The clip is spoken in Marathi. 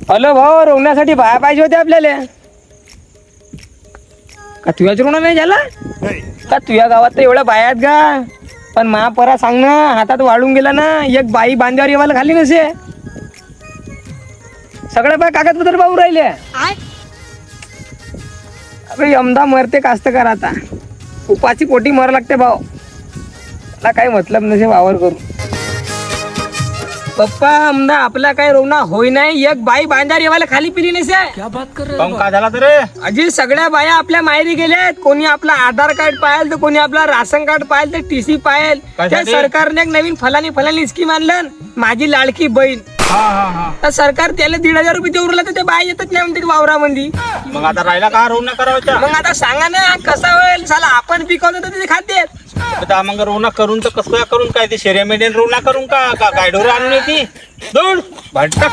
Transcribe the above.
हॅलो भाऊ, रोवण्यासाठी बाया पाहिजे होते आपल्याला. का तुझ्याच रोवणं नाही झाला का? तुझ्या गावात तर एवढ्या बाया आहेत का? पण महापरा सांग ना, हातात वाळून गेला ना, एक बाई बांध्यावर येवायला खाली नसे. सगळ्या बाय कागदपत्र पाहू राहिले. अबे यमदा मरते कास्तकार आता. उपाची पोटी मर लागते भाऊ. त्याला काही मतलब नसे वावर करू. पप्पा आमदा आपला काय रोवणा होई नाही. एक बाई बांधार येवायला खाली पिली नसे. क्या बात कर रहे हो? का झाला तर रे? अजी सगळ्या बाया आपल्या माहेरी गेल्यात. कोणी आपला आधार कार्ड पाहिल तर कोणी आपला राशन कार्ड पाहिल तर टीसी पाहिल. त्या सरकारने एक नवीन फलानी स्कीम आणलं, माझी लाडकी बहीण. तर सरकार त्याला 1,500 रुपये देऊ राहिलं, तर ते बाया येतच नाही म्हणते वावरामध्ये. मग आता राहिला का रोवणं करायचं? मग आता सांगा ना कसं होईल? साला आपण पिकवतो तर ते खाते. मग रोवणं करून तर कसं करून काय ते शेऱ्या मेंढ्याने रोवणं करून का गायडोर आणून येते दूर भटका